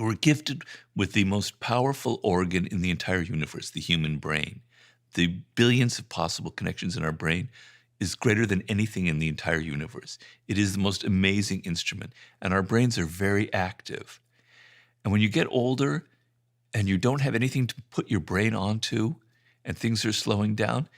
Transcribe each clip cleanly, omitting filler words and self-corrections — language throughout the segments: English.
We're gifted with the most powerful organ in the entire universe, the human brain. The billions of possible connections in our brain is greater than anything in the entire universe. It is the most amazing instrument, and our brains are very active. And when you get older and you don't have anything to put your brain onto and things are slowing down,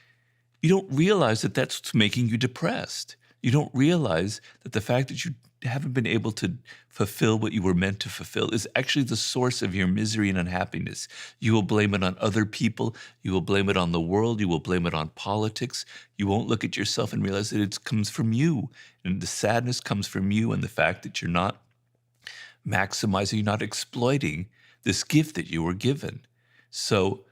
you don't realize that that's what's making you depressed. You don't realize that the fact that you haven't been able to fulfill what you were meant to fulfill is actually the source of your misery and unhappiness. You will blame it on other people. You will blame it on the world. You will blame it on politics. You won't look at yourself and realize that it comes from you. And the sadness comes from you and the fact that you're not maximizing, you're not exploiting this gift that you were given. So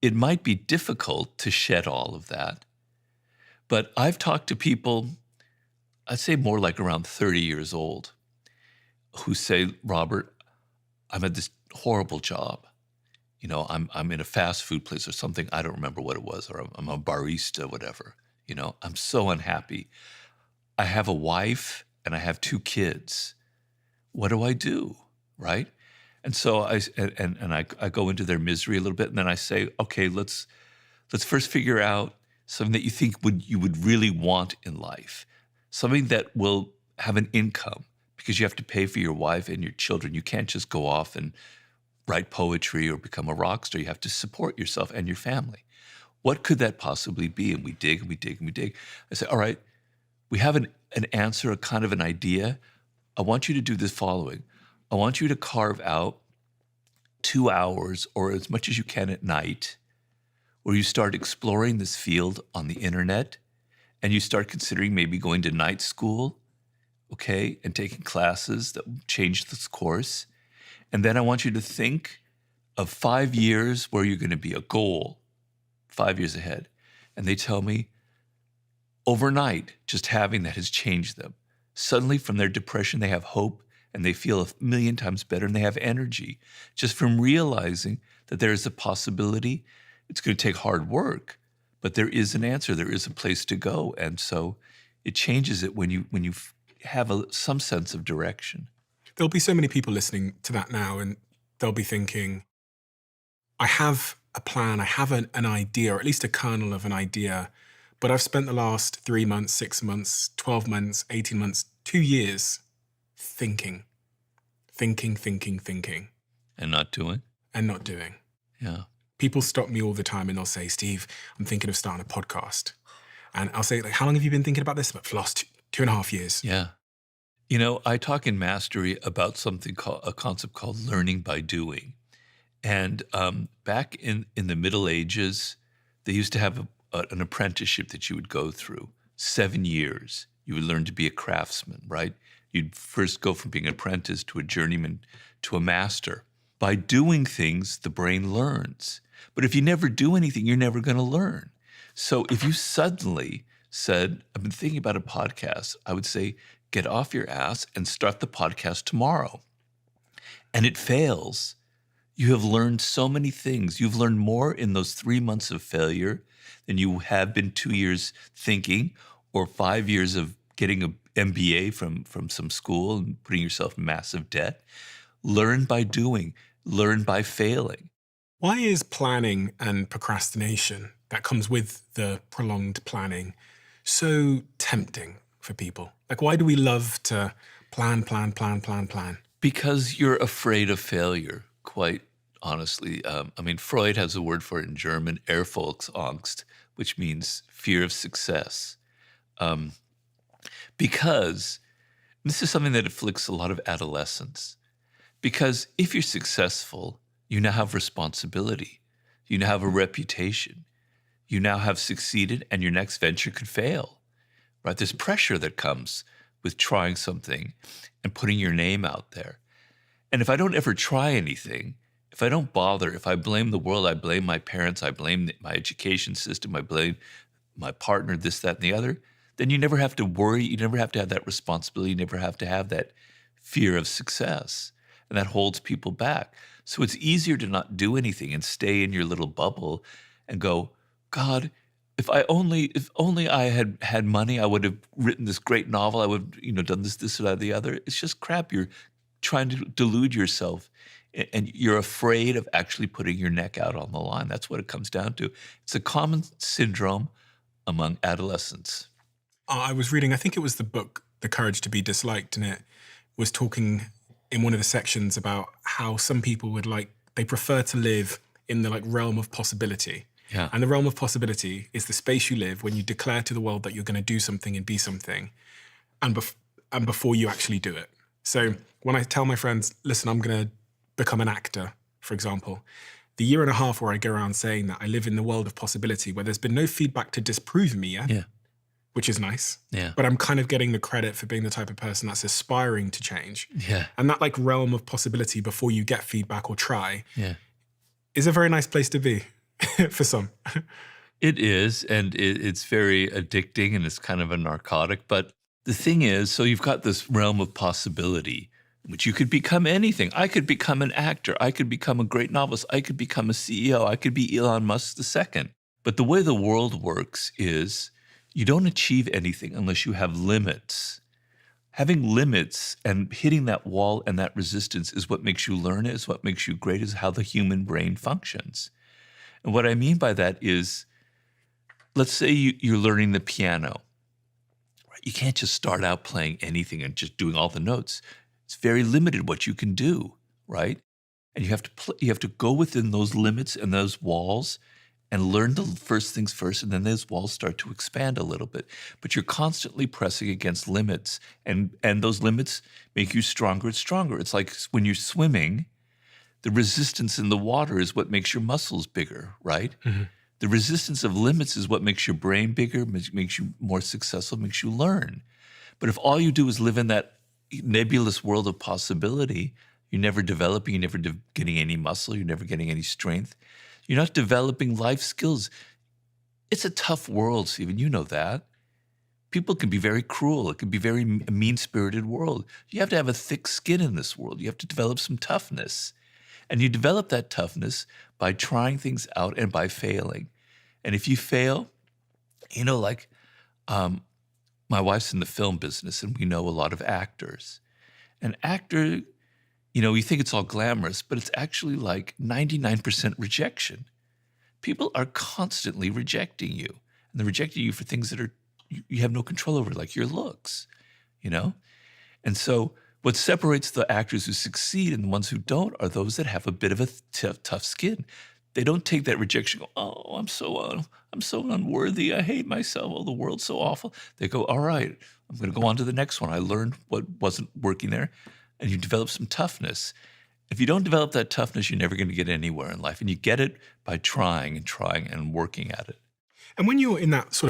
it might be difficult to shed all of that. But I've talked to people, I'd say more like around 30 years old, who say, Robert, I'm at this horrible job. You know, I'm in a fast food place or something. I don't remember what it was, or I'm a barista, whatever. You know, I'm so unhappy. I have a wife and I have 2 kids. What do I do, right? And so I go into their misery a little bit, and then I say, okay, let's first figure out something that you think you would really want in life, something that will have an income, because you have to pay for your wife and your children. You can't just go off and write poetry or become a rock star. You have to support yourself and your family. What could that possibly be? And we dig and we dig and we dig. I say, all right, we have an answer, a kind of an idea. I want you to do the following. I want you to carve out 2 hours or as much as you can at night where you start exploring this field on the internet and you start considering maybe going to night school, okay, and taking classes that will change this course. And then I want you to think of 5 years where you're going to be a goal, 5 years ahead. And they tell me overnight, just having that has changed them. Suddenly from their depression, they have hope and they feel 1,000,000 times better and they have energy just from realizing that there is a possibility. It's going to take hard work, but there is an answer. There is a place to go. And so it changes it when you have some sense of direction. There'll be so many people listening to that now, and they'll be thinking, I have a plan, I have an idea, or at least a kernel of an idea, but I've spent the last 3 months, 6 months, 12 months, 18 months, 2 years thinking. And not doing? And not doing. Yeah. People stop me all the time and they'll say, Steve, I'm thinking of starting a podcast. And I'll say, like, how long have you been thinking about this? But for the last 2.5 years. Yeah. You know, I talk in Mastery about something called a concept called learning by doing. And back in the Middle Ages, they used to have an apprenticeship that you would go through, 7 years. You would learn to be a craftsman, right? You'd first go from being an apprentice to a journeyman to a master. By doing things, the brain learns. But if you never do anything, you're never going to learn. So if you suddenly said, I've been thinking about a podcast, I would say, get off your ass and start the podcast tomorrow. And it fails. You have learned so many things. You've learned more in those 3 months of failure than you have been 2 years thinking or 5 years of getting an MBA from some school and putting yourself in massive debt. Learn by doing. Learn by failing. Why is planning and procrastination that comes with the prolonged planning so tempting for people? Like, why do we love to plan? Because you're afraid of failure, quite honestly. Freud has a word for it in German, Erfolgsangst, which means fear of success. Because this is something that afflicts a lot of adolescents. Because if you're successful, you now have responsibility. You now have a reputation. You now have succeeded, and your next venture could fail, right? There's pressure that comes with trying something and putting your name out there. And if I don't ever try anything, if I don't bother, if I blame the world, I blame my parents, I blame my education system, I blame my partner, this, that, and the other, then you never have to worry. You never have to have that responsibility. You never have to have that fear of success. And that holds people back. So it's easier to not do anything and stay in your little bubble and go, God, if only I had money, I would have written this great novel. I would have, done this, or that, the other. It's just crap. You're trying to delude yourself And you're afraid of actually putting your neck out on the line. That's what it comes down to. It's a common syndrome among adolescents. I was reading, I think it was the book, The Courage to Be Disliked, and it was talking in one of the sections about how some people would they prefer to live in the realm of possibility. Yeah. And the realm of possibility is the space you live when you declare to the world that you're going to do something and be something, and before you actually do it. So when I tell my friends, listen, I'm going to become an actor, for example, the year and a half where I go around saying that I live in the world of possibility, where there's been no feedback to disprove me yet, Yeah. which is nice. Yeah. But I'm kind of getting the credit for being the type of person that's aspiring to change. Yeah. And that realm of possibility before you get feedback or try Yeah. is a very nice place to be for some. It is, and it's very addicting, and it's kind of a narcotic. But the thing is, so you've got this realm of possibility, which you could become anything. I could become an actor. I could become a great novelist. I could become a CEO. I could be Elon Musk II. But the way the world works is you don't achieve anything unless you have limits. Having limits and hitting that wall and that resistance is what makes you learn, is what makes you great, is how the human brain functions. And what I mean by that is, let's say you're learning the piano. You can't just start out playing anything and just doing all the notes. It's very limited what you can do, right? And you have to go within those limits and those walls and learn the first things first, and then those walls start to expand a little bit. But you're constantly pressing against limits, and those limits make you stronger and stronger. It's like when you're swimming, the resistance in the water is what makes your muscles bigger, right? Mm-hmm. The resistance of limits is what makes your brain bigger, makes you more successful, makes you learn. But if all you do is live in that nebulous world of possibility, you're never developing, you're never getting any muscle, you're never getting any strength. You're not developing life skills. It's a tough world, Stephen. You know that. People can be very cruel. It can be a very mean-spirited world. You have to have a thick skin in this world. You have to develop some toughness. And you develop that toughness by trying things out and by failing. And if you fail, my wife's in the film business, and we know a lot of actors. An actor, you think it's all glamorous, but it's actually like 99% rejection. People are constantly rejecting you. And they're rejecting you for things that you have no control over, like your looks, And so what separates the actors who succeed and the ones who don't are those that have a bit of a tough skin. They don't take that rejection and go, oh, I'm so unworthy. I hate myself. Oh, the world's so awful. They go, all right, I'm going to go on to the next one. I learned what wasn't working there. And you develop some toughness. If you don't develop that toughness, you're never going to get anywhere in life. And you get it by trying and working at it. And when you're in that sort of